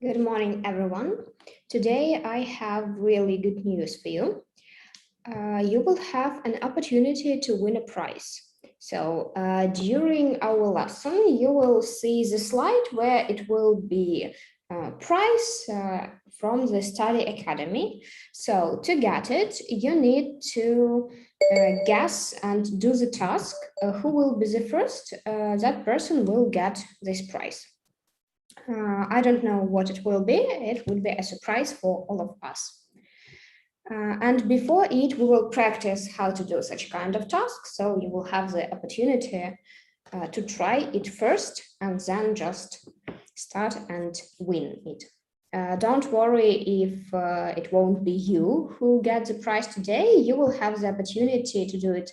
Good morning, everyone. Today I have really good news for you. You will have an opportunity to win a prize. So during our lesson, you will see the slide where it will be a prize from the Study Academy. So to get it, you need to guess and do the task. Who will be the first? That person will get this prize. I don't know what it will be. It would be a surprise for all of us. And before it, we will practice how to do such kind of task. So you will have the opportunity to try it first and then just start and win it. Don't worry if it won't be you who gets the prize today. You will have the opportunity to do it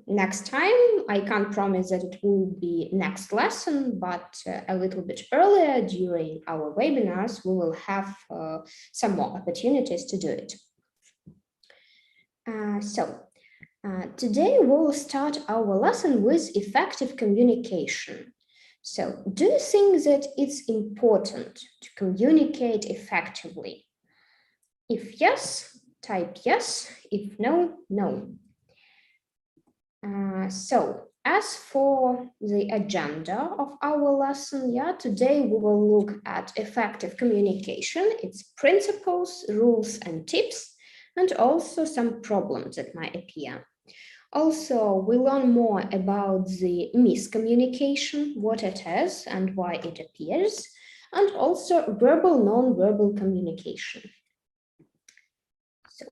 next time. I can't promise that it will be next lesson, but a little bit earlier during our webinars, we will have some more opportunities to do it. Today we'll start our lesson with effective communication. So do you think that it's important to communicate effectively? If yes, type yes. If no, no. So as for the agenda of our lesson, today we will look at effective communication, its principles, rules, and tips, and also some problems that might appear. Also, we learn more about the miscommunication, what it is and why it appears, and also verbal, non-verbal communication. So,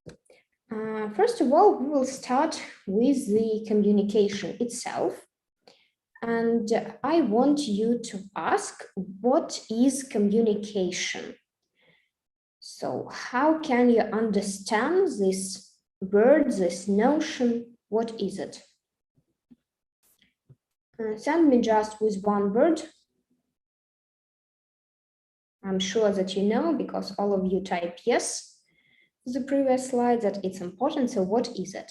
first of all, we will start with the communication itself. And I want you to ask, what is communication? So how can you understand this word, this notion? What is it? Send me just with one word. I'm sure that you know, because all of you type yes. The previous slide that it's important. So what is it?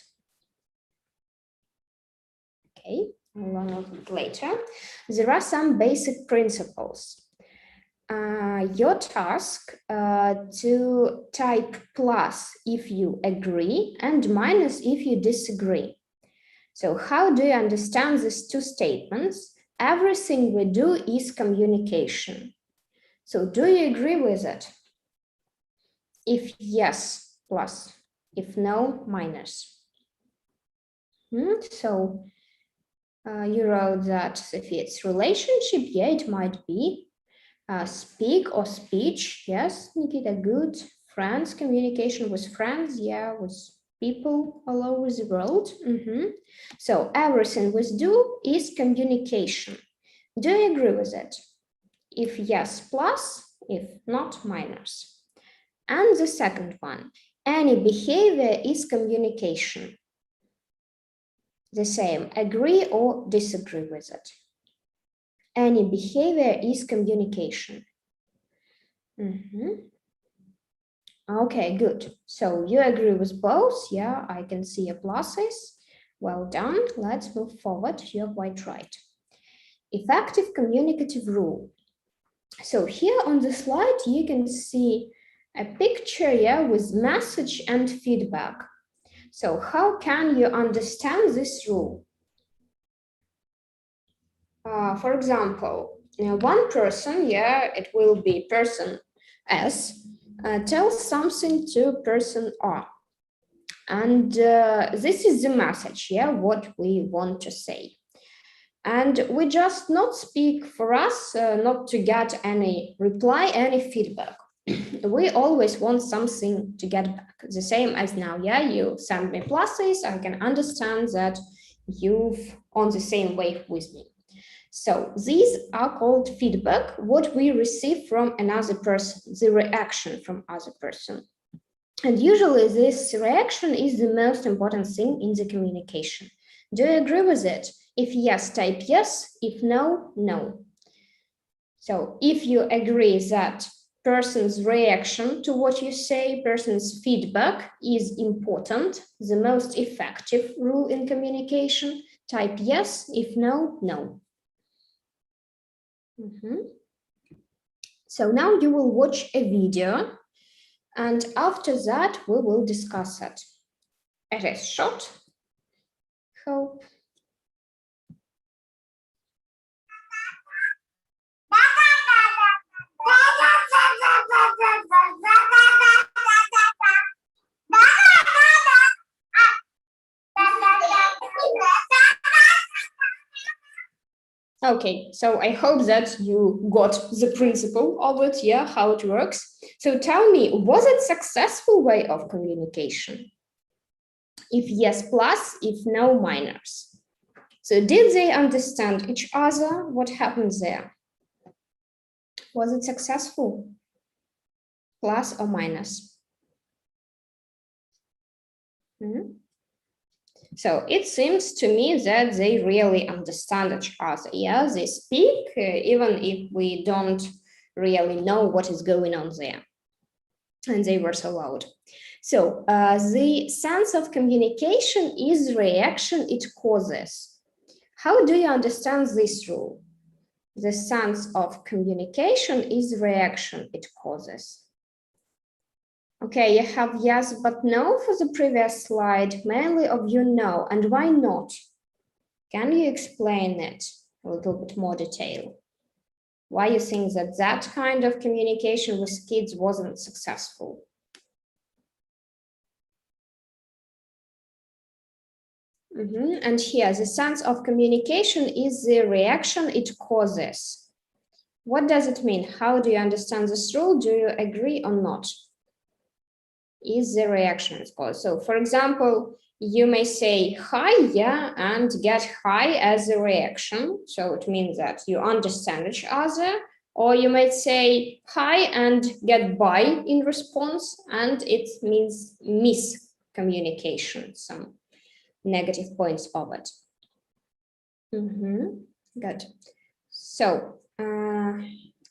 Okay, I'll learn a little later. There are some basic principles. Your task to type plus if you agree and minus if you disagree. So how do you understand these two statements? Everything we do is communication. So do you agree with it? If yes, plus. If no, minus. So you wrote that if it's relationship, yeah, it might be. Speak or speech, yes, Nikita, good. Friends, communication with friends, yeah, with people all over the world. So everything we do is communication. Do you agree with it? If yes, plus. If not, minus. And the second one, any behavior is communication. The same, agree or disagree with it. Any behavior is communication. Okay, good. So you agree with both? Yeah, I can see your pluses. Well done. Let's move forward. You're quite right. Effective communicative rule. So here on the slide, you can see a picture, with message and feedback. So how can you understand this rule? For example, one person, it will be person S, tells something to person R. And this is the message, what we want to say. And we just not speak for us, not to get any reply, any feedback. We always want something to get back. The same as now, you send me pluses, I can understand that you've on the same wave with me. So these are called feedback, what we receive from another person, the reaction from other person. And usually this reaction is the most important thing in the communication. Do you agree with it? If yes, type yes. If no, no. So if you agree that person's reaction to what you say, person's feedback is important, the most effective rule in communication, type yes. If no, no. So now you will watch a video, and after that we will discuss it. It is short. Hope. Okay, so I hope that you got the principle of it, yeah, how it works. So tell me, was it successful way of communication? If yes, plus, if no, minus. So did they understand each other? What happened there? Was it successful? Plus or minus? So it seems to me that they really understand each other. Yeah, they speak, even if we don't really know what is going on there. And they were so loud. So the sense of communication is reaction it causes. How do you understand this rule? The sense of communication is reaction it causes. Okay, you have yes, but no for the previous slide. Mainly of you know, and why not? Can you explain it a little bit more detail? Why you think that that kind of communication with kids wasn't successful? And here, the sense of communication is the reaction it causes. What does it mean? How do you understand this rule? Do you agree or not? Is the reaction it causes. So, for example, you may say hi, yeah, and get hi as a reaction. So it means that you understand each other. Or you might say hi and get bye in response, and it means miscommunication, some negative points of it. Good. So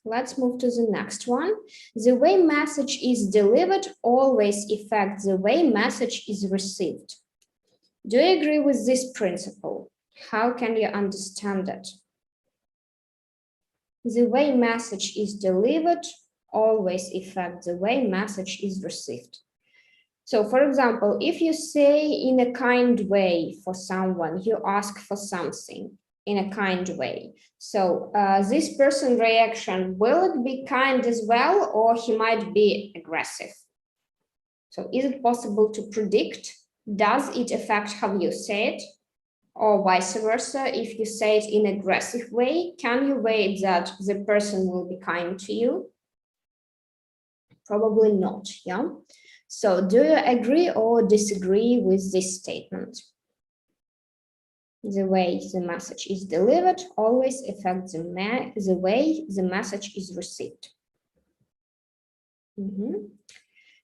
let's move to the next one. The way message is delivered always affects the way message is received. Do you agree with this principle? How can you understand it? The way message is delivered always affects the way message is received. So, for example, if you say in a kind way for someone, you ask for something in a kind way. So this person's reaction, will it be kind as well, or he might be aggressive? So is it possible to predict? Does it affect how you say it? Or vice versa, if you say it in an aggressive way, can you wait that the person will be kind to you? Probably not, yeah? So do you agree or disagree with this statement? The way the message is delivered always affects the way the message is received.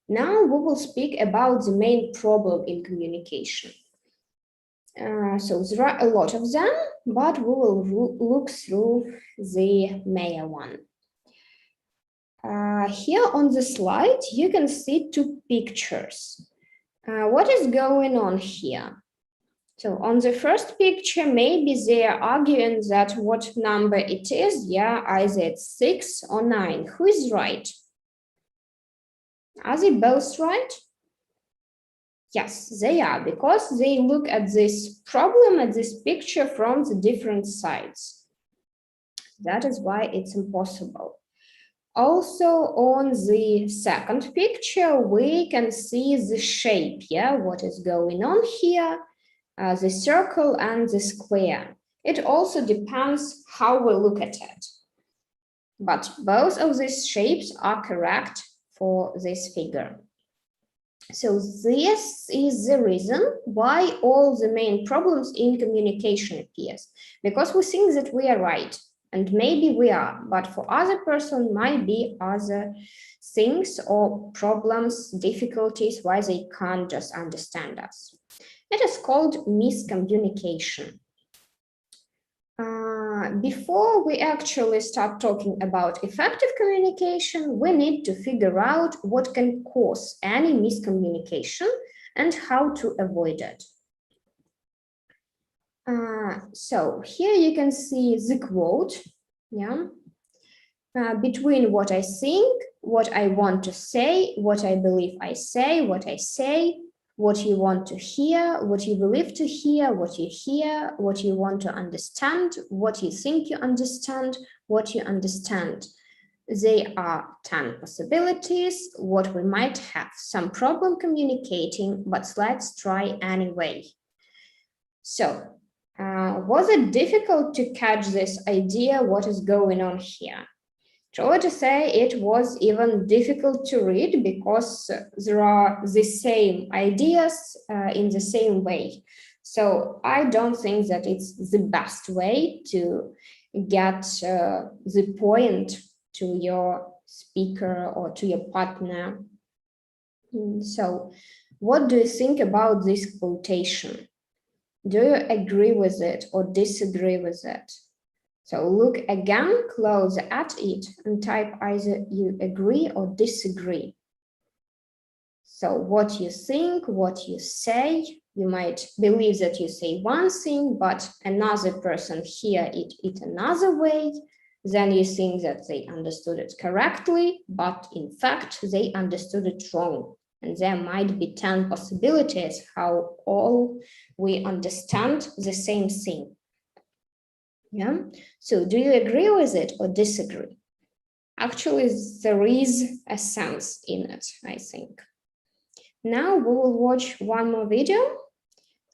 Now we will speak about the main problem in communication. So there are a lot of them, but we will look through the main one. Here on the slide, you can see two pictures. What is going on here? So on the first picture, maybe they are arguing that what number it is, yeah, either it's 6 or 9. Who is right? Are they both right? Yes, they are, because they look at this problem, at this picture from the different sides. That is why it's impossible. Also, on the second picture, we can see the shape, yeah, what is going on here, the circle and the square. It also depends how we look at it. But both of these shapes are correct for this figure. So this is the reason why all the main problems in communication appears, because we think that we are right, and maybe we are, but for other person might be other things or problems, difficulties, why they can't just understand us. It is called miscommunication. Before we actually start talking about effective communication, we need to figure out what can cause any miscommunication and how to avoid it. So here you can see the quote. Yeah. between what I think, what I want to say, what I believe I say, what you want to hear, what you believe to hear, what you hear, what you want to understand, what you think you understand, what you understand. They are 10 possibilities, what we might have some problem communicating, but let's try anyway. So, was it difficult to catch this idea, what is going on here? True to say, it was even difficult to read because there are the same ideas in the same way. So I don't think that it's the best way to get the point to your speaker or to your partner. So what do you think about this quotation? Do you agree with it or disagree with it? So look again closer at it and type either you agree or disagree. So what you think, what you say, you might believe that you say one thing, but another person hear it another way. Then you think that they understood it correctly, but in fact, they understood it wrong. And there might be 10 possibilities how all we understand the same thing. Yeah. So do you agree with it or disagree? Actually, there is a sense in it, I think. Now we will watch one more video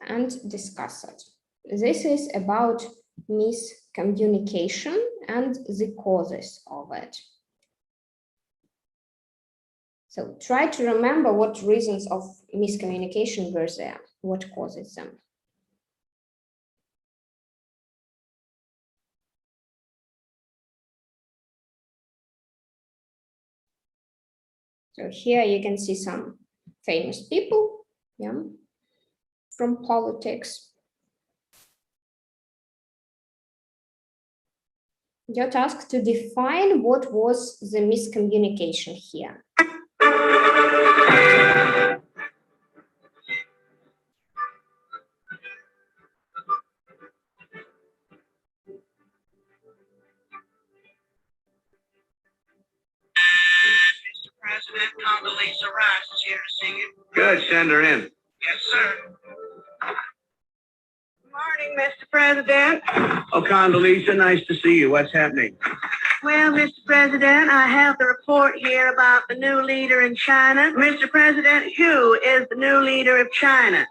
and discuss it. This is about miscommunication and the causes of it. So try to remember what reasons of miscommunication were there, what causes them. So here you can see some famous people, yeah, from politics. Your task to define what was the miscommunication here. Mr. President, Condoleezza Rice is here to see you. Good, send her in. Yes, sir. Good morning, Mr. President. Oh, Condoleezza, nice to see you. What's happening? Well, Mr. President, I have the report here about the new leader in China. Mr. President, who is the new leader of China?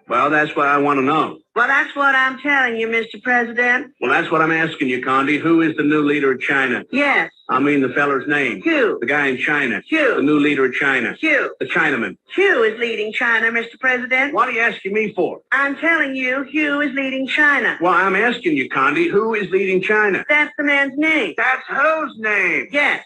Well, that's what I want to know. Well, that's what I'm telling you, Mr. President. Well, that's what I'm asking you, Condi. Who is the new leader of China? Yes. I mean the feller's name. Who? The guy in China. Who? The new leader of China. Who? The Chinaman. Who is leading China, Mr. President? What are you asking me for? I'm telling you, who is leading China? Well, I'm asking you, Condi, who is leading China? That's the man's name. That's whose name? Yes.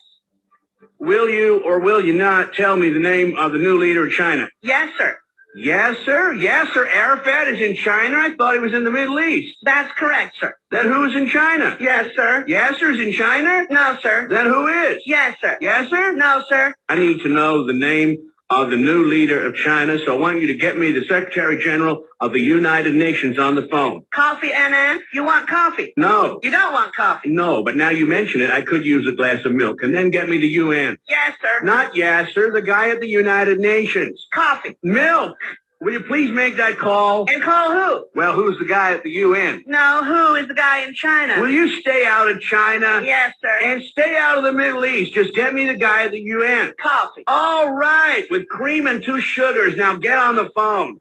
Will you or will you not tell me the name of the new leader of China? Yes, sir. Yes, sir. Yes, sir. Arafat is in China. I thought he was in the Middle East. That's correct, sir. Then who's in China? Yes, sir. Yasser's in China? No, sir. Then who is? Yes, sir. Yes, sir? No, sir. I need to know the name of the new leader of China, so I want you to get me the Secretary General of the United Nations on the phone. Coffee, Anna? You want coffee? No. You don't want coffee? No, but now you mention it, I could use a glass of milk. And then get me the UN. Yes, sir. Not Yasser, the guy at the United Nations. Coffee. Milk. Will you please make that call? And call who? Well, who's the guy at the UN? No, who is the guy in China? Will you stay out of China? Yes, sir. And stay out of the Middle East. Just get me the guy at the UN. Coffee. All right, with cream and 2 sugars. Now get on the phone.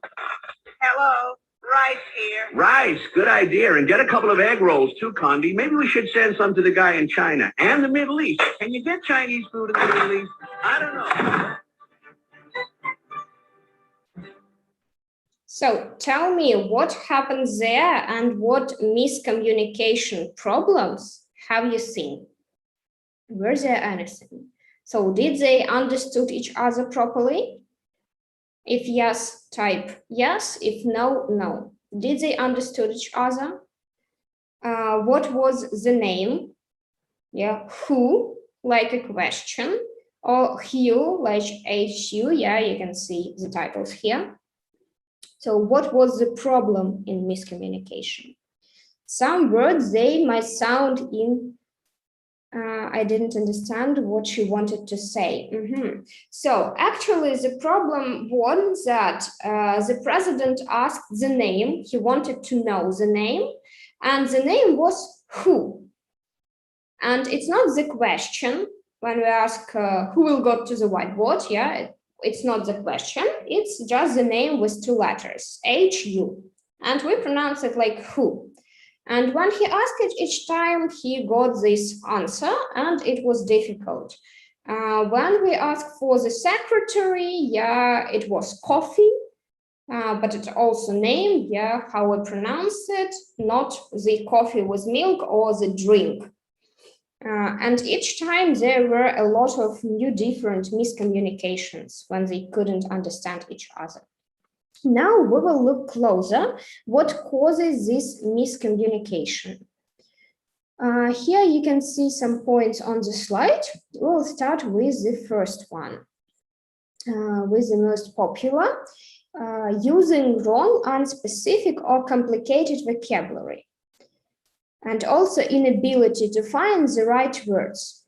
Hello, Rice here. Rice, good idea. And get a couple of egg rolls too, Condi. Maybe we should send some to the guy in China and the Middle East. Can you get Chinese food in the Middle East? I don't know. So tell me what happens there and what miscommunication problems have you seen? Were there anything? So did they understood each other properly? If yes, type yes. If no, no. Did they understood each other? What was the name? Yeah, who, like a question, or who, like HU. Yeah, you can see the titles here. So what was the problem in miscommunication? Some words, they might sound in I didn't understand what she wanted to say. So actually the problem was that the president asked the name. He wanted to know the name, and the name was who. And it's not the question when we ask who will go to the whiteboard. Yeah, it's not the question. It's just the name with 2 letters, H-U. And we pronounce it like who. And when he asked it each time, he got this answer, and it was difficult. When we asked for the secretary, yeah, it was coffee, but it also named, yeah, how we pronounce it, not the coffee with milk or the drink. And each time there were a lot of new different miscommunications when they couldn't understand each other. Now we will look closer what causes this miscommunication. Here you can see some points on the slide. We'll start with the first one, with the most popular, using wrong, unspecific, or complicated vocabulary, and also inability to find the right words.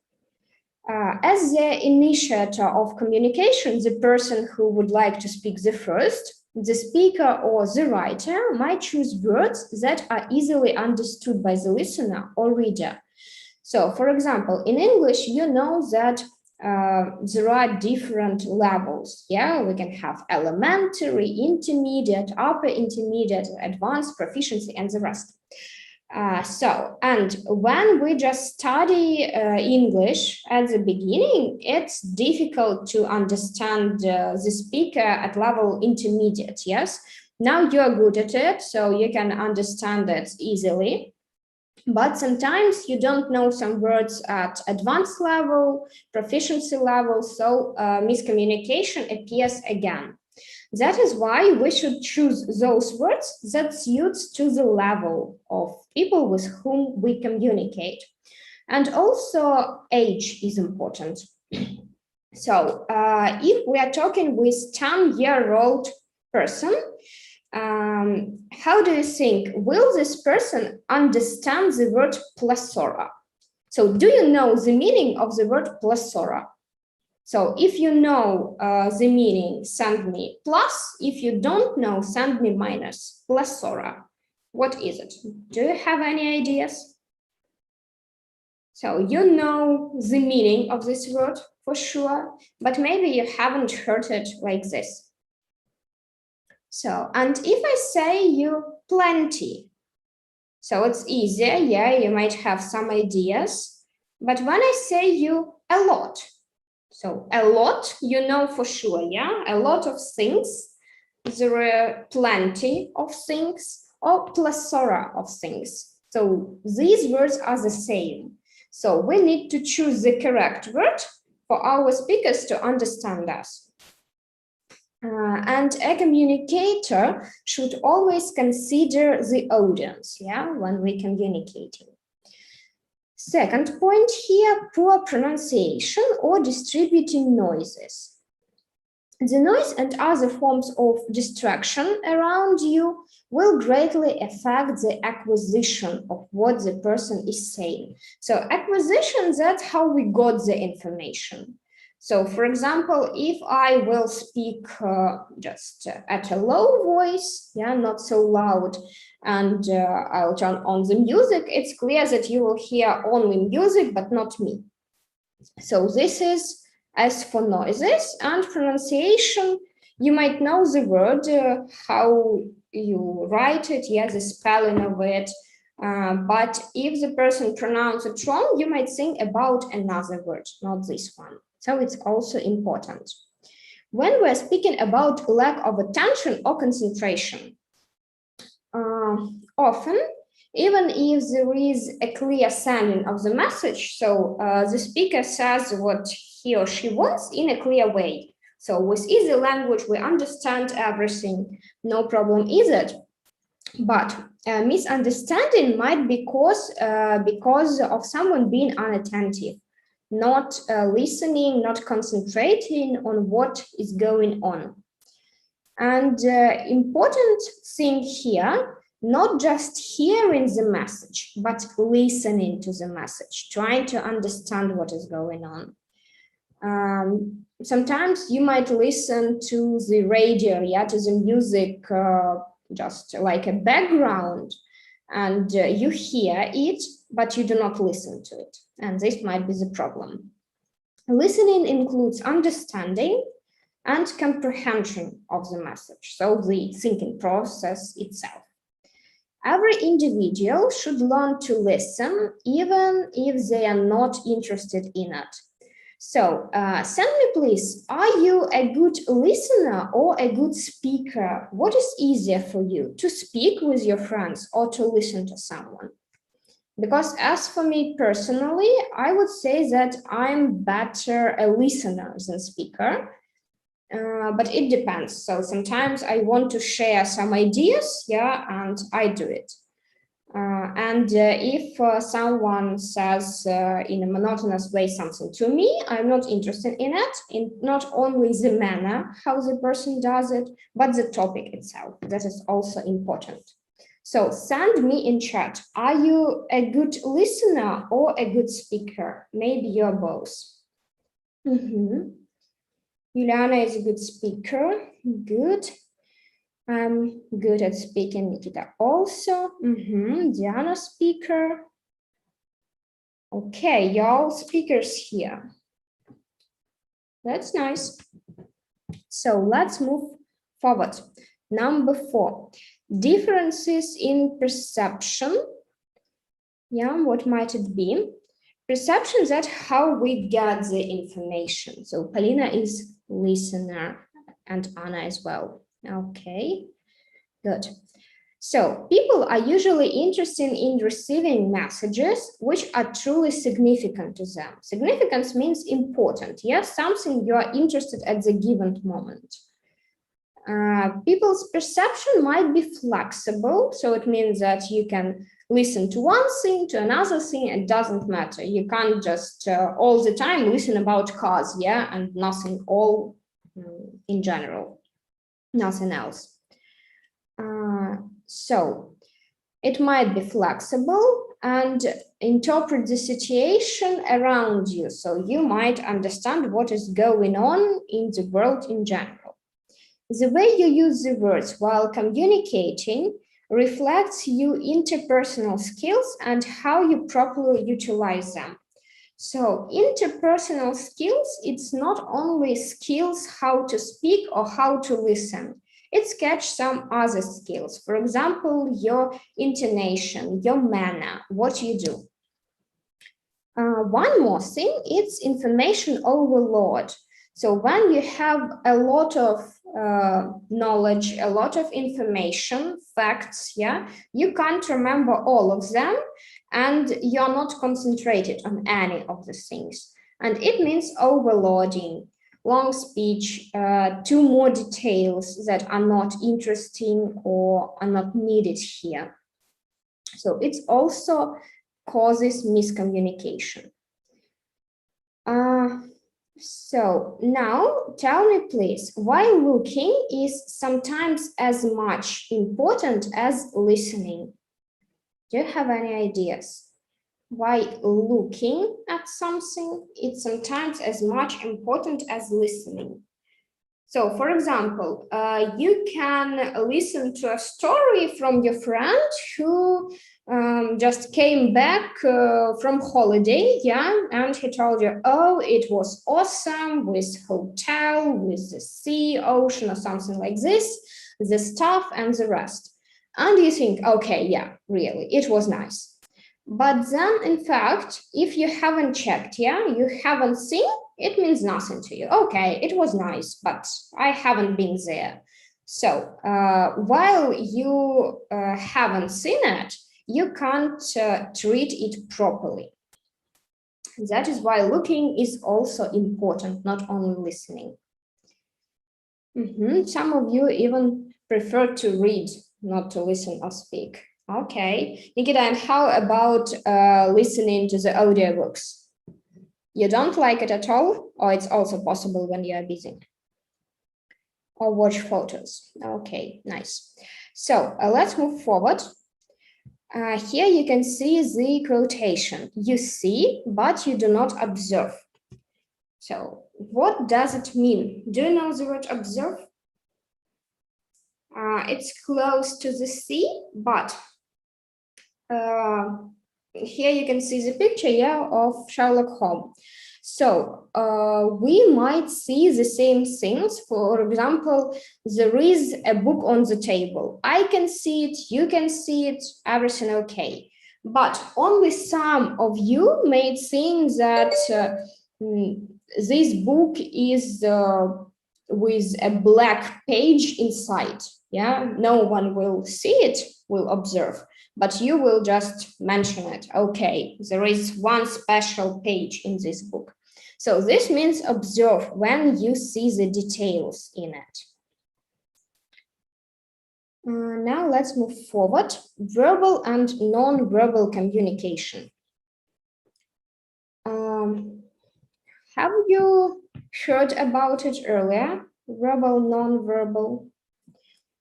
As the initiator of communication, the person who would like to speak the first, the speaker or the writer might choose words that are easily understood by the listener or reader. So, for example, in English, you know that there are different levels. Yeah, we can have elementary, intermediate, upper intermediate, advanced, proficiency, and the rest. And when we just study English at the beginning, it's difficult to understand the speaker at level intermediate, yes? Now you're good at it, so you can understand it easily. But sometimes you don't know some words at advanced level, proficiency level, so miscommunication appears again. That is why we should choose those words that suits to the level of people with whom we communicate. And also age is important. So if we are talking with 10-year-old person, how do you think, will this person understand the word plethora? So do you know the meaning of the word plethora? So if you know the meaning, send me plus. If you don't know, send me minus. Plethora. What is it? Do you have any ideas? So you know the meaning of this word for sure, but maybe you haven't heard it like this. So, and if I say you plenty, so it's easier, yeah, you might have some ideas, but when I say you a lot, so a lot, you know for sure, yeah, a lot of things, there are plenty of things, or plethora of things. So these words are the same. So we need to choose the correct word for our speakers to understand us. And a communicator should always consider the audience, yeah, when we're communicating. Second point here, poor pronunciation or distributing noises. The noise and other forms of distraction around you will greatly affect the acquisition of what the person is saying. So acquisition, that's how we got the information. So for example, if I will speak just at a low voice, yeah, not so loud, and I'll turn on the music, it's clear that you will hear only music, but not me. So this is as for noises and pronunciation. You might know the word, how you write it, yeah, the spelling of it. But if the person pronounces it wrong, you might think about another word, not this one. So it's also important. When we're speaking about lack of attention or concentration, often, even if there is a clear sending of the message, so the speaker says what he or she wants in a clear way. So with easy language, we understand everything, no problem is it? But misunderstanding might be caused because of someone being unattentive, not listening, not concentrating on what is going on. And important thing here, not just hearing the message, but listening to the message, trying to understand what is going on. Sometimes you might listen to the radio, to the music, just like a background, and you hear it, but you do not listen to it. And this might be the problem. Listening includes understanding and comprehension of the message, so the thinking process itself. Every individual should learn to listen, even if they are not interested in it. So, send me please, are you a good listener or a good speaker? What is easier for you, to speak with your friends or to listen to someone? Because as for me personally, I would say that I'm better a listener than speaker, but it depends. So sometimes I want to share some ideas, and I do it. If someone says in a monotonous way something to me, I'm not interested in it, in not only the manner how the person does it, but the topic itself. That is also important. So send me in chat, are you a good listener or a good speaker? Maybe you're both. Juliana is a good speaker, good. I'm good at speaking, Nikita also. Diana speaker. Okay, y'all speakers here. That's nice. So let's move forward. Number 4, differences in perception. What might it be? Perception is that how we get the information. So Polina is listener and Anna as well. Okay, good. So people are usually interested in receiving messages which are truly significant to them. Significance means important, something you are interested at the given moment. People's perception might be flexible, so it means that you can listen to one thing, to another thing, it doesn't matter. You can't just all the time listen about cars, and nothing all in general, nothing else. So it might be flexible and interpret the situation around you, so you might understand what is going on in the world in general. The way you use the words while communicating reflects your interpersonal skills and how you properly utilize them. So interpersonal skills, it's not only skills how to speak or how to listen. It's catch some other skills. For example, your intonation, your manner, what you do. One more thing, it's information overload. So when you have a lot of knowledge, a lot of information, facts, you can't remember all of them, and you're not concentrated on any of the things. And it means overloading, long speech, too more details that are not interesting or are not needed here. So it also causes miscommunication. So now tell me please, why looking is sometimes as much important as listening? Do you have any ideas? Why looking at something is sometimes as much important as listening? So, for example, you can listen to a story from your friend who just came back from holiday, and he told you, oh, it was awesome with hotel, with the sea, ocean, or something like this, the stuff and the rest. And you think, okay, really, it was nice. But then, in fact, if you haven't checked, you haven't seen, it means nothing to you. Okay, it was nice, but I haven't been there. So while you haven't seen it, you can't treat it properly. That is why looking is also important, not only listening. Some of you even prefer to read, not to listen or speak. Okay, Nikita, and how about listening to the audiobooks? You don't like it at all, or it's also possible when you are busy? Or watch photos? Okay, nice. So let's move forward. Here you can see the quotation. You see, but you do not observe. So what does it mean? Do you know the word observe? It's close to the sea, but here you can see the picture, yeah, of Sherlock Holmes. So we might see the same things. For example, there is a book on the table. I can see it, you can see it, everything okay. But only some of you may think that this book is with a black page inside. Yeah, no one will see it, will observe, but you will just mention it. Okay, there is one special page in this book. So this means observe when you see the details in it. Now let's move forward. Verbal and non-verbal communication. Have you heard about it earlier? Verbal, non-verbal.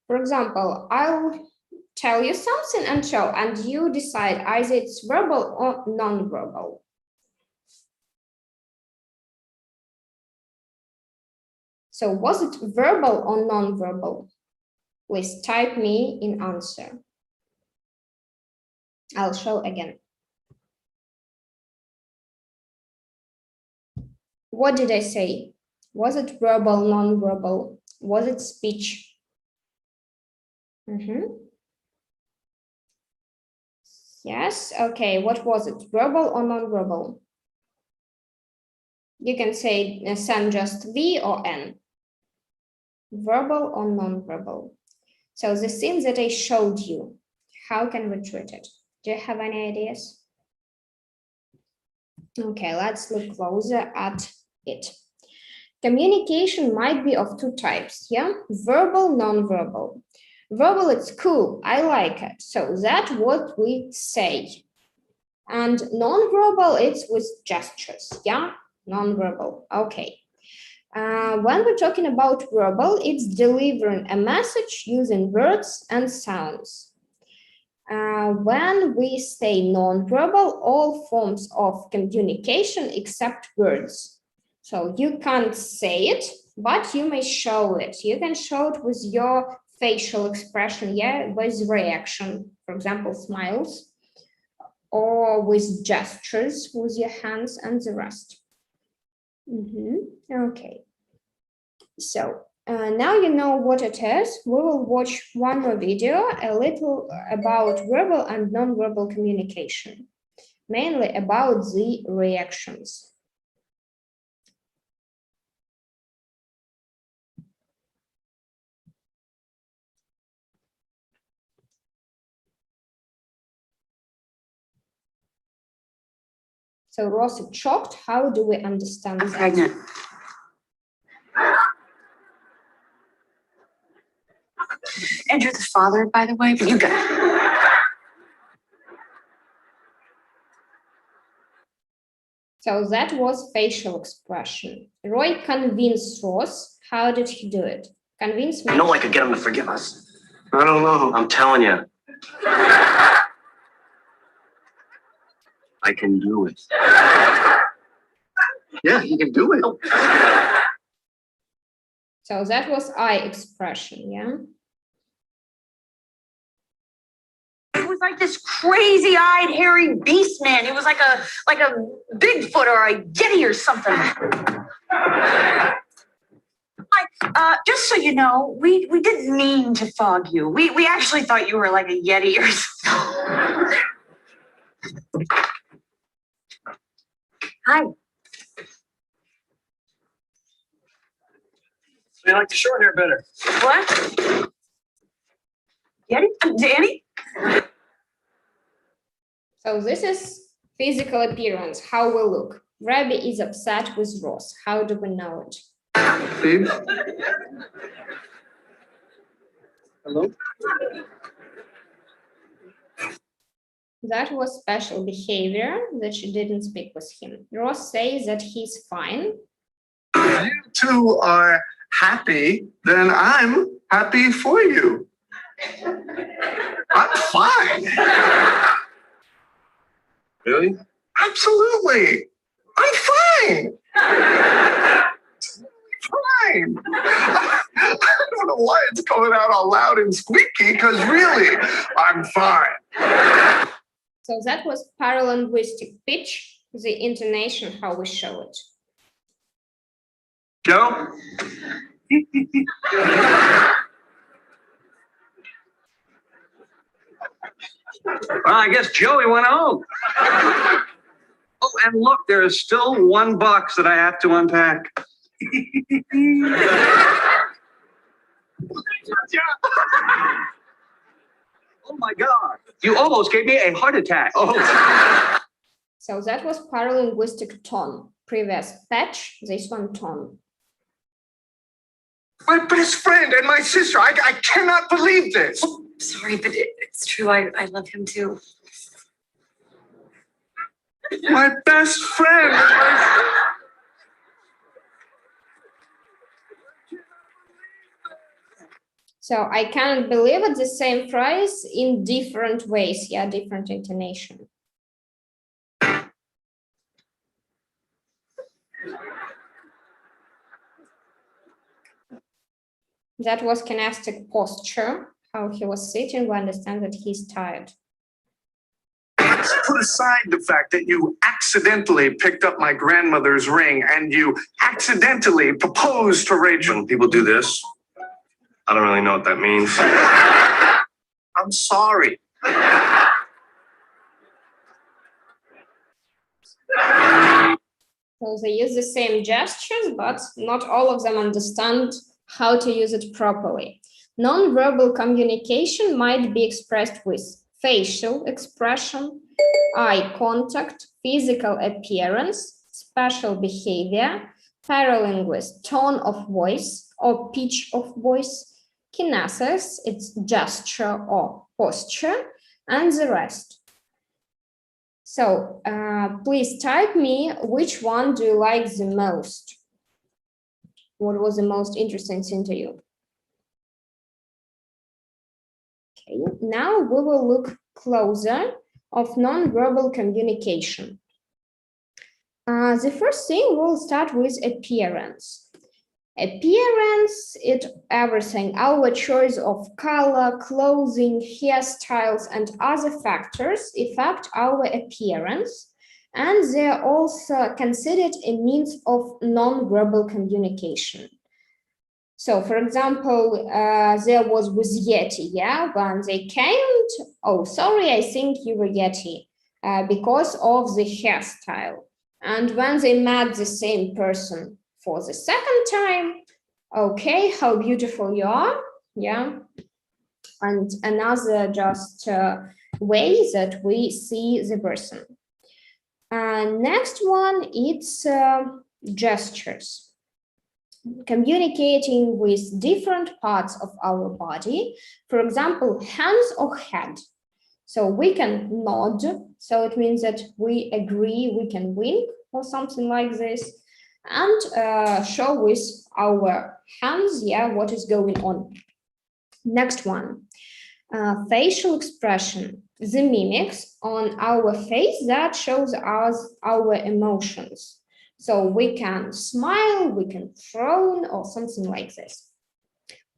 For example, I'll tell you something and you decide either it's verbal or non-verbal. So was it verbal or non-verbal? Please type me in answer. I'll show again. What did I say? Was it verbal, non-verbal? Was it speech? Yes, okay, what was it? Verbal or non-verbal? You can say send just V or N. Verbal or non-verbal? So the thing that I showed you, how can we treat it? Do you have any ideas? Okay, let's look closer at it. Communication might be of two types, yeah? Verbal, non-verbal. Verbal, it's cool, I like it. So that's what we say. And non-verbal, it's with gestures, yeah? Non-verbal, okay. When we're talking about verbal, it's delivering a message using words and sounds. When we say non-verbal, all forms of communication except words. So you can't say it, but you may show it. You can show it with your facial expression, yeah, with reaction, for example, smiles, or with gestures with your hands and the rest. Okay. So now you know what it is. We will watch one more video, a little about verbal and non-verbal communication, mainly about the reactions. So Ross is shocked. How do we understand I'm that? pregnant. And you're the father, by the way, but you got it. So that was facial expression. Roy convinced Ross. How did he do it? Convince me. I know I could get him to forgive us. I don't know. I'm telling you. I can do it. Yeah, he can do it. So that was I expression, yeah? It was like this crazy-eyed, hairy beast man. It was like a Bigfoot or a Yeti or something. Just so you know, we didn't mean to fog you. We actually thought you were like a Yeti or something. Hi. I like the short hair better. What? Yeti? Danny? So this is physical appearance, how we look. Rabbi is upset with Ross. How do we know it? Babe? Hello? That was special behavior that she didn't speak with him. Ross says that he's fine. If you two are happy, then I'm happy for you. I'm fine. Really? Absolutely. I'm fine. Fine. I don't know why it's coming out all loud and squeaky, because really, I'm fine. So that was paralinguistic pitch, the intonation, how we show it. Joe? Well, I guess Joey went home. Oh, and look, there is still one box that I have to unpack. Oh my God, you almost gave me a heart attack. Oh. So that was paralinguistic tone. Previous patch, this one tone. My best friend and my sister. I cannot believe this. Sorry, but it's true. I love him too. My best friend. And my... So I can't believe it, the same phrase in different ways, yeah, different intonation. That was kinesthetic posture, how he was sitting. We understand that he's tired. Let's put aside the fact that you accidentally picked up my grandmother's ring and you accidentally proposed to Rachel. When people do this, I don't really know what that means. I'm sorry. So they use the same gestures, but not all of them understand how to use it properly. Non-verbal communication might be expressed with facial expression, eye contact, physical appearance, spatial behavior, paralinguist, tone of voice or pitch of voice, kinesis, its gesture or posture, and the rest. So please type me which one do you like the most? What was the most interesting thing to you? Okay, now we will look closer of non-verbal communication. The first thing, we'll start with appearance. Appearance, it's everything, our choice of color, clothing, hairstyles, and other factors affect our appearance, and they're also considered a means of non-verbal communication. So, for example, there was with Yeti, yeah, when they came, oh, sorry, I think you were Yeti, because of the hairstyle. And when they met the same person for the second time, okay, how beautiful you are, yeah. And another just way that we see the person. Next one, it's gestures. Communicating with different parts of our body, for example, hands or head. So we can nod, so it means that we agree, we can wink or something like this, and show with our hands, yeah, what is going on. Next one, facial expression, the mimics on our face that shows us our emotions. So we can smile, we can frown, or something like this.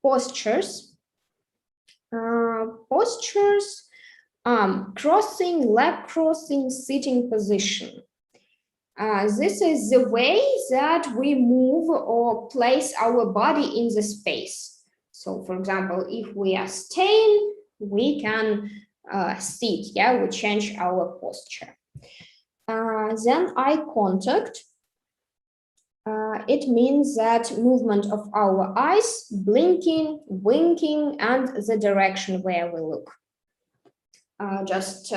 Postures. Postures, crossing, leg crossing, sitting position. This is the way that we move or place our body in the space. So, for example, if we are staying, we can sit, yeah, we change our posture. Then eye contact. It means that movement of our eyes, blinking, winking, and the direction where we look. Just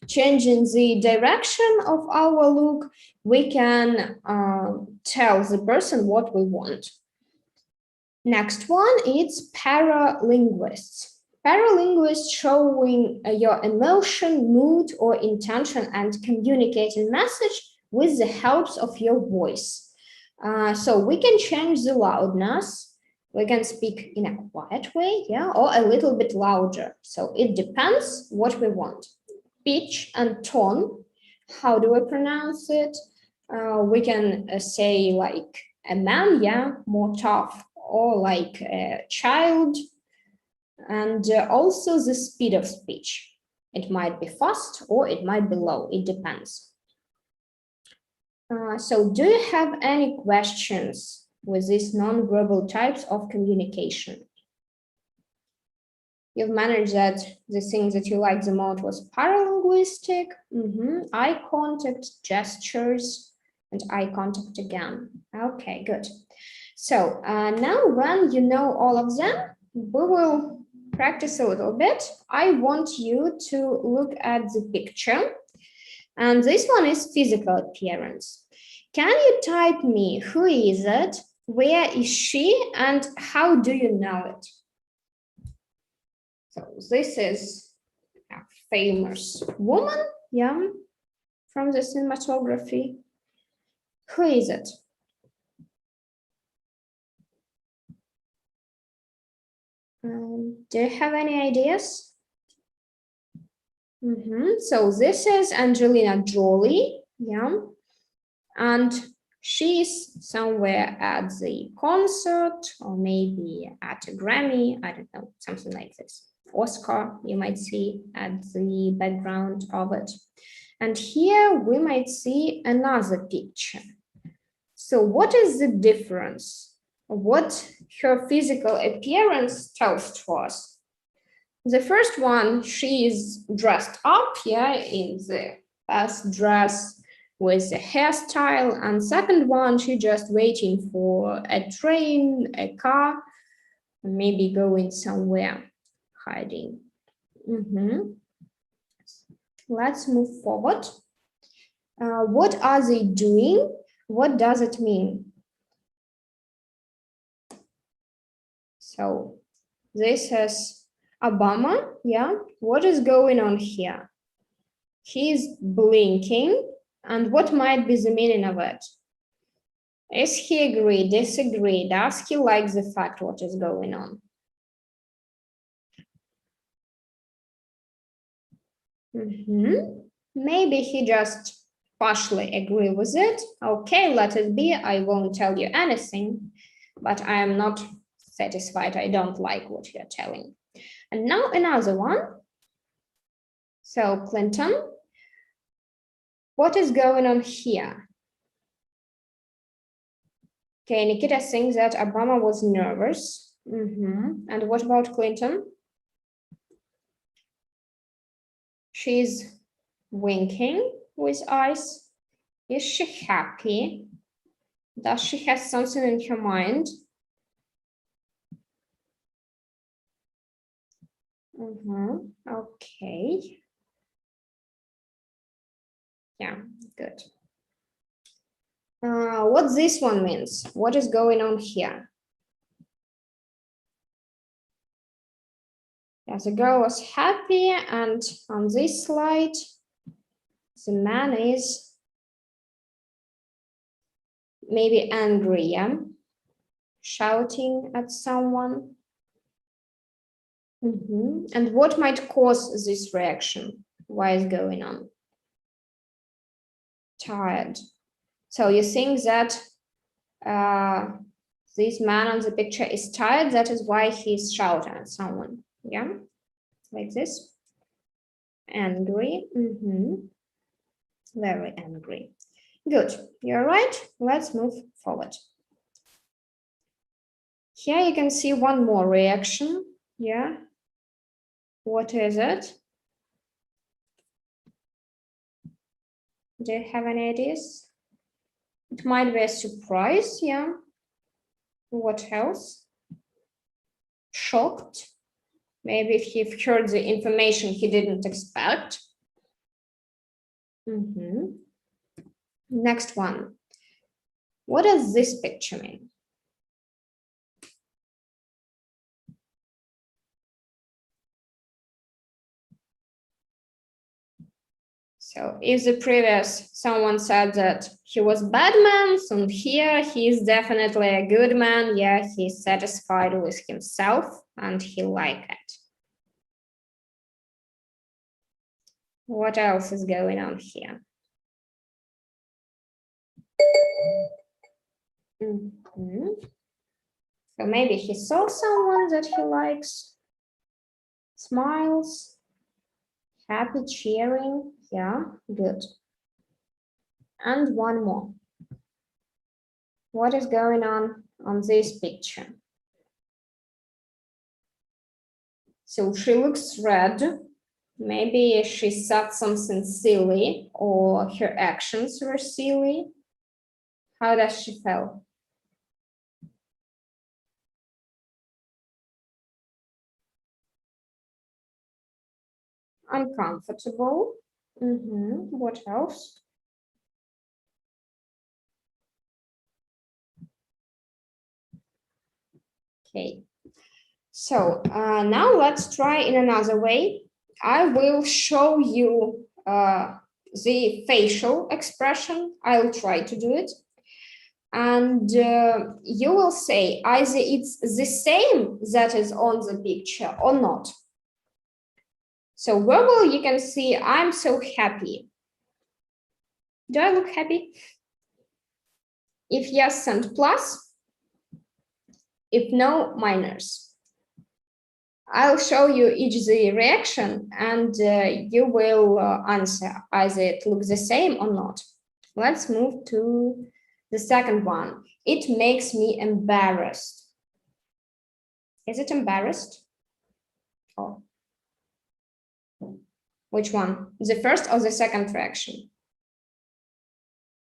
changing the direction of our look, we can tell the person what we want. Next one, it's paralinguists. Paralinguists showing your emotion, mood, or intention and communicating message with the help of your voice. So we can change the loudness, We can speak in a quiet way, yeah, or a little bit louder. So it depends what we want. Pitch and tone, how do we pronounce it? We can say like a man, yeah, more tough, or like a child. And also the speed of speech. It might be fast or it might be low, it depends. So do you have any questions with these non-verbal types of communication? You've managed that the thing that you liked the most was paralinguistic, eye contact, gestures, and eye contact again. Okay, good. So now when you know all of them, we will practice a little bit. I want you to look at the picture. And this one is physical appearance. Can you type me who is it, where is she, and how do you know it? So this is a famous woman, yeah, from the cinematography. Who is it? Do you have any ideas? So this is Angelina Jolie, yeah, and she's somewhere at the concert or maybe at a Grammy, I don't know, something like this. Oscar, you might see at the background of it. And here we might see another picture. So what is the difference? What her physical appearance tells to us? The first one, she is dressed up, yeah, in the best dress with a hairstyle. And second one, she just waiting for a train, a car, maybe going somewhere, hiding. Let's move forward. What are they doing? What does it mean? So this is Obama, yeah. What is going on here? He's blinking, and what might be the meaning of it? Is he agree, disagree? Does he like the fact what is going on? Maybe he just partially agree with it. Okay, let it be. I won't tell you anything, but I am not satisfied. I don't like what you're telling. And now another one. So Clinton, what is going on here? Okay, Nikita thinks that Obama was nervous. And what about Clinton? She's winking with eyes. Is she happy? Does she have something in her mind? Okay. Yeah, good. What this one means? What is going on here? Yeah, the girl was happy, and on this slide, the man is maybe angry, yeah? Shouting at someone. And what might cause this reaction? Why is going on? Tired. So you think that this man on the picture is tired, that is why he's shouting at someone, yeah? Like this. Angry, very angry. Good, you're right, let's move forward. Here you can see one more reaction, yeah? What is it? Do you have any ideas? It might be a surprise, yeah? What else? Shocked. Maybe if he heard the information he didn't expect. Next one. What does this picture mean? So if the previous someone said that he was bad man, so here he is definitely a good man. Yeah, he's satisfied with himself and he like it. What else is going on here? So maybe he saw someone that he likes, smiles, happy, cheering. Yeah, good. And one more. What is going on this picture? So she looks red. Maybe she said something silly or her actions were silly. How does she feel? Uncomfortable. What else? Okay. So now let's try in another way. I will show you the facial expression. I'll try to do it. And you will say either it's the same that is on the picture or not. So verbal, you can see I'm so happy. Do I look happy? If yes, send plus. If no, minus. I'll show you each the reaction and you will answer either it looks the same or not. Let's move to the second one. It makes me embarrassed. Is it embarrassed? Oh. Which one? The first or the second reaction?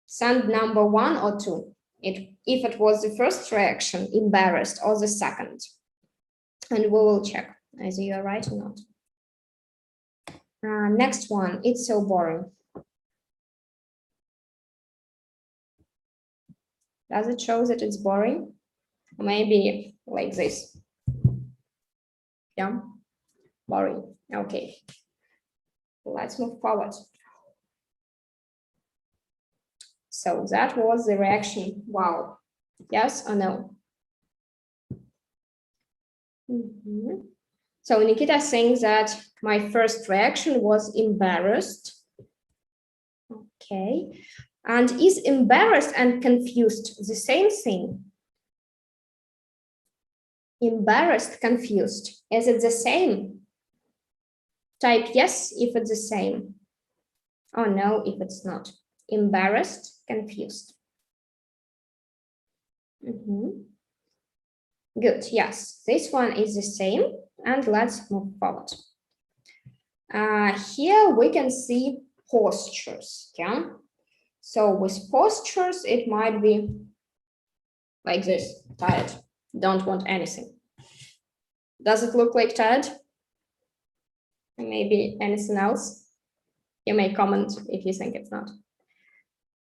Send number 1 or 2. If it was the first reaction, embarrassed, or the second. And we will check either you are right or not. Next one, it's so boring. Does it show that it's boring? Maybe like this. Yeah, boring. Okay, let's move forward. So that was the reaction. Wow. Yes or no? So Nikita thinks that my first reaction was embarrassed. Okay. And is embarrassed and confused the same thing? Embarrassed, confused. Is it the same? Type yes if it's the same. Or no if it's not. Embarrassed, confused. Good, yes, this one is the same. And let's move forward. Here we can see postures, yeah? So with postures, it might be like this, tired, don't want anything. Does it look like tired? Maybe anything else? You may comment if you think it's not.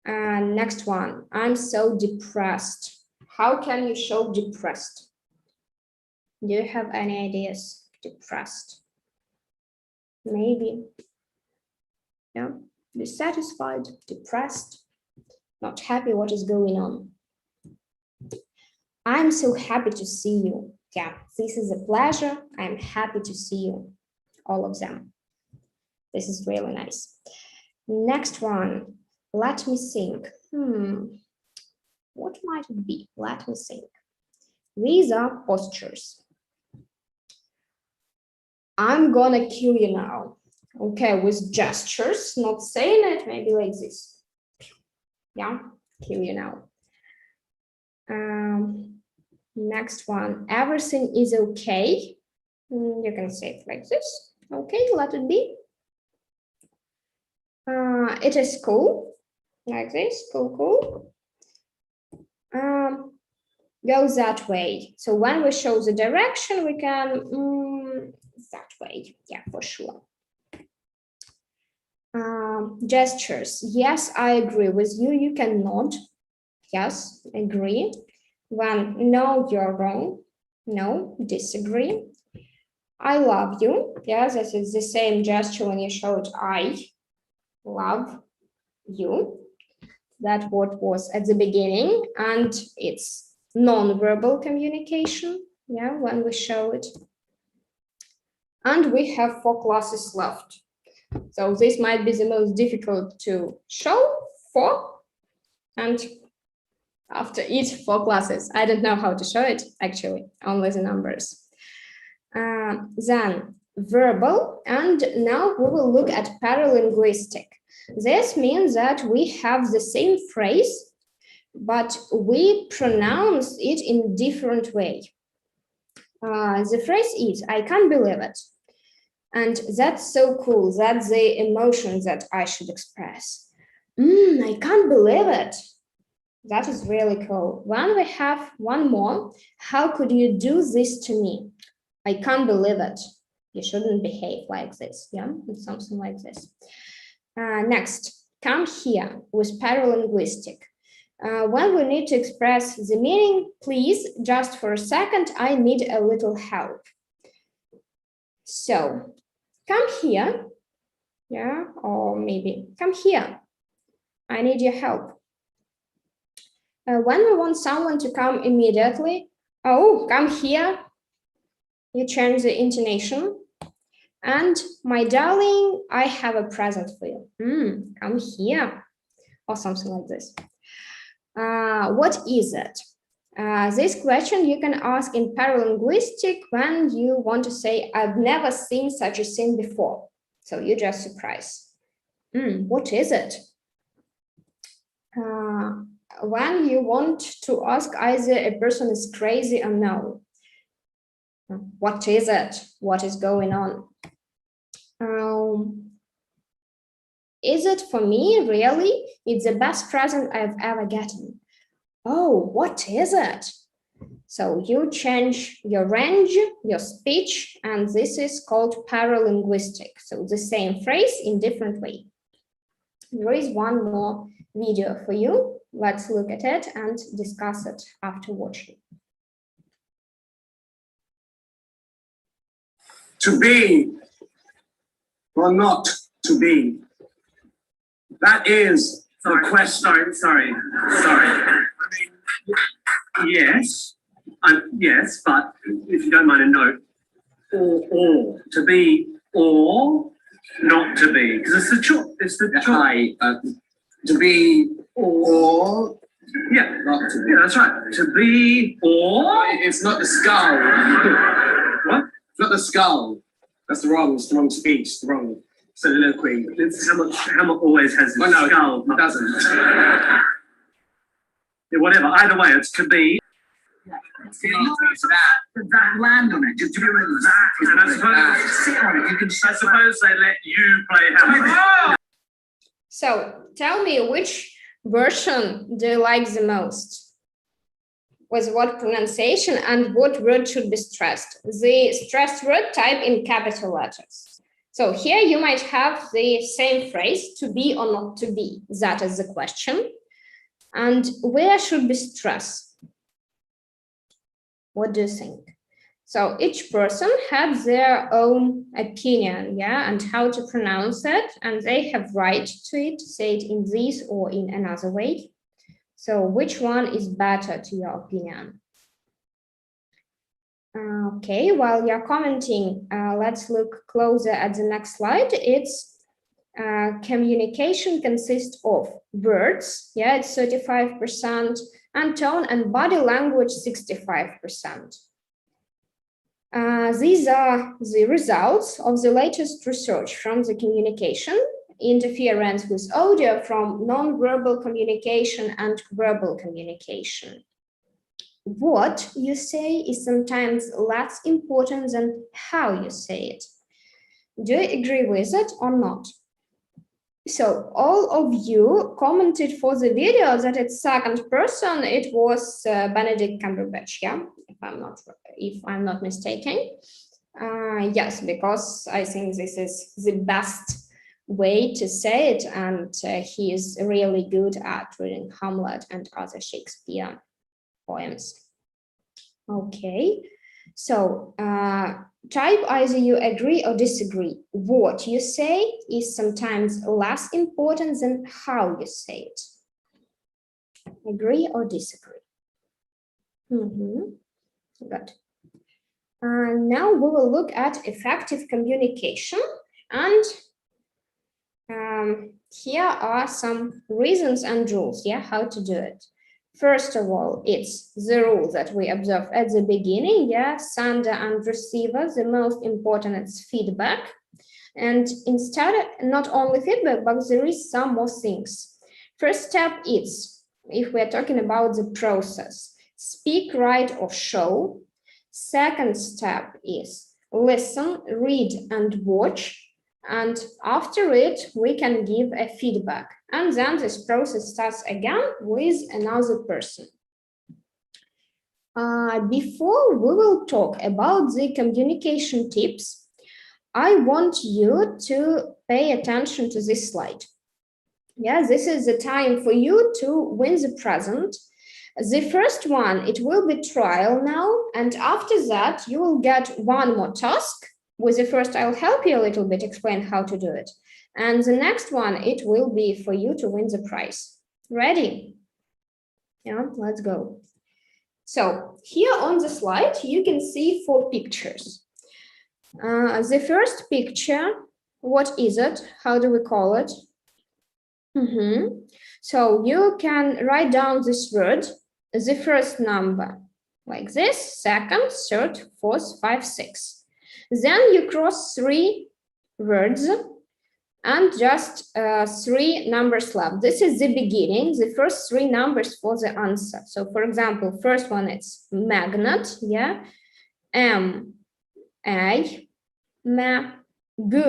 Next one, I'm so depressed. How can you show depressed? Do you have any ideas? Depressed. Maybe. Yeah, dissatisfied, depressed, not happy what is going on. I'm so happy to see you. Yeah, this is a pleasure. I'm happy to see you. All of them. This is really nice. Next one, let me think. What might it be? Let me think. These are postures. I'm gonna kill you now. Okay, with gestures, not saying it, maybe like this. Yeah, kill you now. Next one, everything is okay. You can say it like this. Okay, let it be. It is cool, like this, cool. Go that way. So when we show the direction, we can that way. Yeah, for sure. Gestures. Yes, I agree with you. You can nod. Yes, agree. When no, you're wrong. No, disagree. I love you. Yeah, this is the same gesture when you showed I. love you. That word was at the beginning, and it's non-verbal communication, yeah, when we show it. And we have 4 classes left. So this might be the most difficult to show, 4. And after each 4 classes, I don't know how to show it, actually, only the numbers. Then verbal, and now we will look at paralinguistic. This means that we have the same phrase, but we pronounce it in a different way. The phrase is, I can't believe it. And that's so cool. That's the emotion that I should express. I can't believe it. That is really cool. When we have one more, how could you do this to me? I can't believe it. You shouldn't behave like this. Yeah, it's something like this. Next, come here with paralinguistic. When we need to express the meaning, please, just for a second, I need a little help. So, come here, yeah, or maybe come here. I need your help. When we want someone to come immediately, oh, come here. You change the intonation. And my darling, I have a present for you. Come here, or something like this. What is it? This question you can ask in paralinguistic when you want to say, I've never seen such a thing before. So you just surprise. What is it? When you want to ask either a person is crazy or no. What is it? What is going on? Is it for me, really? It's the best present I've ever gotten. Oh, what is it? So you change your range, your speech, and this is called paralinguistic. So the same phrase in different way. There is one more video for you. Let's look at it and discuss it after watching. To be or not to be. That is the question. Sorry. I mean, yes, but if you don't mind a note, or to be or not to be, because it's the choice. It's the choice. To be or yeah, not to be. Yeah, that's right. To be or it's not the skull. What? It's not the skull. That's the wrong speech. The wrong soliloquy. It's Hamlet always has his skull. It doesn't. Yeah, whatever. Either way, it's to be. That land on it. Just to be rid of that. And I suppose, sit on it. You can. I suppose they let you play Hamlet. So tell me, which version do you like the most? With what pronunciation and what word should be stressed? The stressed word type in capital letters. So here you might have the same phrase, to be or not to be. That is the question. And where should be stress? What do you think? So each person has their own opinion, yeah, and how to pronounce it, and they have right to it, say it in this or in another way. So which one is better to your opinion? Okay, while you're commenting, let's look closer at the next slide. It's communication consists of words, yeah, it's 35%, and tone and body language, 65%. These are the results of the latest research from the communication, interference with audio from non-verbal communication and verbal communication. What you say is sometimes less important than how you say it. Do you agree with it or not? So all of you commented for the video that it's second person, it was Benedict Cumberbatch, yeah, if I'm not mistaken. Yes, because I think this is the best way to say it, and he is really good at reading Hamlet and other Shakespeare poems. Okay, so type either you agree or disagree. What you say is sometimes less important than how you say it. Agree or disagree? Good. Now we will look at effective communication, and here are some reasons and rules, how to do it. First of all, it's the rule that we observe at the beginning, sender and receiver. The most important is feedback. And instead, not only feedback, but there is some more things. First step is, if we're talking about the process, speak, write, or show. Second step is listen, read, and watch. And after it, we can give a feedback. And then this process starts again with another person. Before we will talk about the communication tips, I want you to pay attention to this slide. This is the time for you to win the present. The first one, it will be trial now. And after that, you will get one more task. With the first, I'll help you a little bit, explain how to do it. And the next one, it will be for you to win the prize. Ready? Let's go. So here on the slide, you can see 4 pictures. The first picture, what is it? How do we call it? So you can write down this word, the first number, like this, second, third, fourth, 5, 6. Then you cross 3 words and just 3 numbers left. This is the beginning, the first 3 numbers for the answer. So for example, first one is magnet, M, A, ma, G,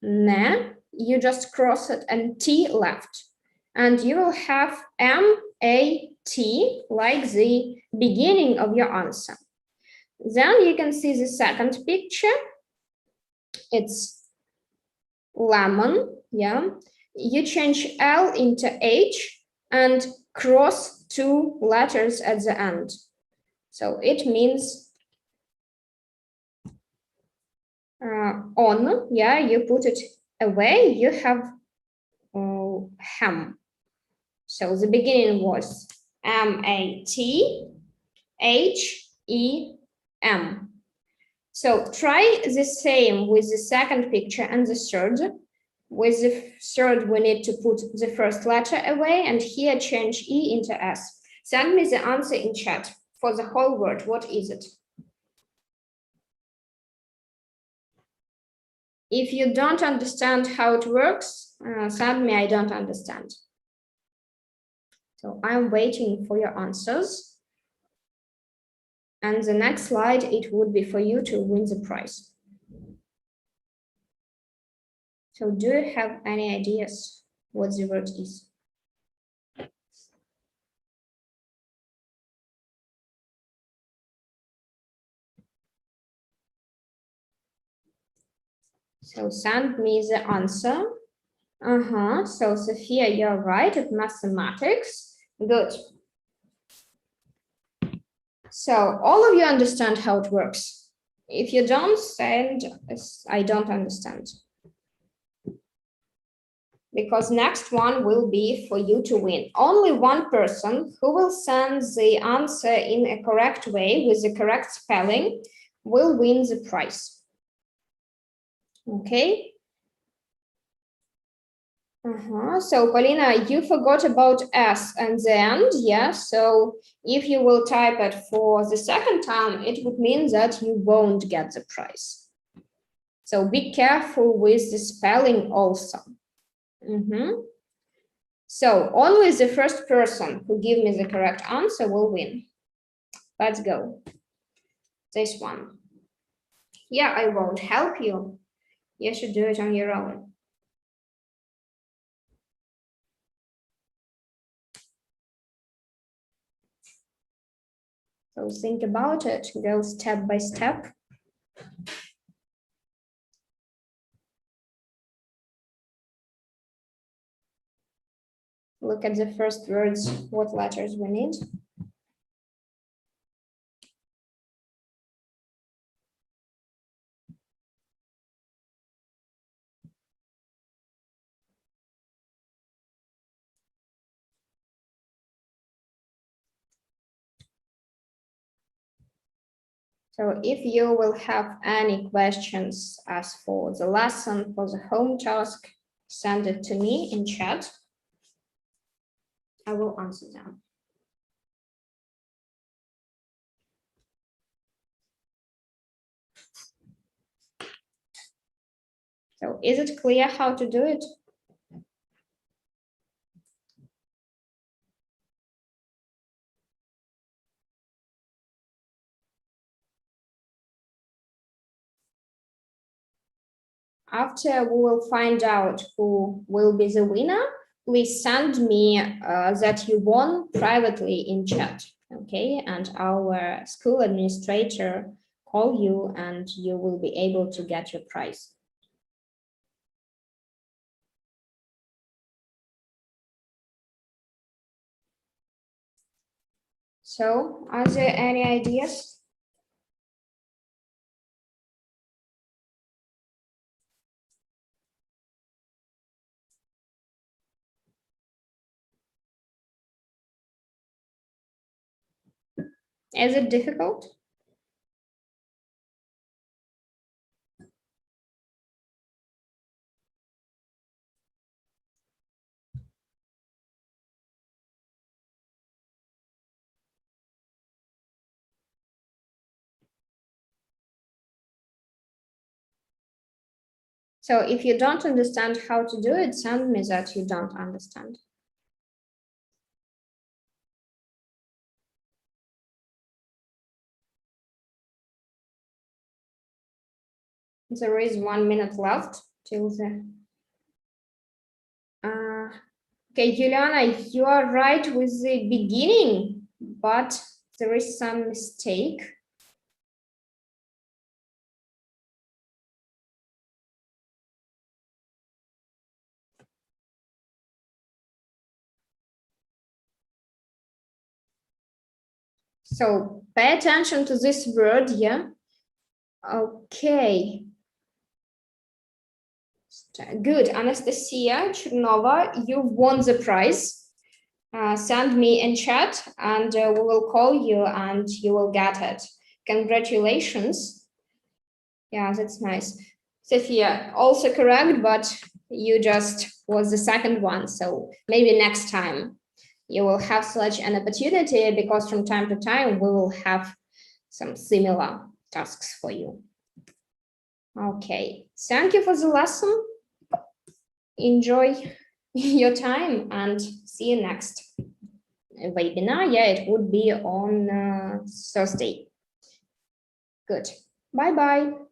ne, you just cross it, and T left. And you will have M, A, T, like the beginning of your answer. Then you can see the second picture. It's lemon, You change L into H and cross 2 letters at the end. So it means on, you put it away, you have ham. So the beginning was M-A-T-H-E-M. So try the same with the second picture and the third. With the third, we need to put the first letter away, and here change E into S. Send me the answer in chat for the whole word. What is it? If you don't understand how it works, send me, I don't understand. So I'm waiting for your answers. And the next slide, it would be for you to win the prize. So do you have any ideas what the word is? So send me the answer. So Sophia, you're right, it's mathematics. Good. So all of you understand how it works. If you don't, send, I don't understand. Because next one will be for you to win. Only one person who will send the answer in a correct way with the correct spelling will win the prize. Okay. So Polina, you forgot about S and the end, so if you will type it for the second time, it would mean that you won't get the prize. So be careful with the spelling also. So only the first person who gives me the correct answer will win. Let's go. This one. I won't help you. You should do it on your own. So think about it, go step by step. Look at the first words, what letters we need. So if you will have any questions as for the lesson, for the home task, send it to me in chat. I will answer them. So is it clear how to do it? After we will find out who will be the winner, please send me that you won privately in chat, okay? And our school administrator call you and you will be able to get your prize. So, are there any ideas? Is it difficult? So if you don't understand how to do it, send me that you don't understand. There is 1 minute left till the. Okay, Juliana, you are right with the beginning, but there is some mistake. So pay attention to this word, yeah? Okay. Good, Anastasia Chernova, you won the prize. Send me in chat and we will call you and you will get it. Congratulations. Yeah, that's nice. Sophia, also correct, but you just was the second one. So maybe next time you will have such an opportunity because from time to time we will have some similar tasks for you. Okay, thank you for the lesson. Enjoy your time and see you next webinar. Yeah, it would be on Thursday. Good. Bye-bye.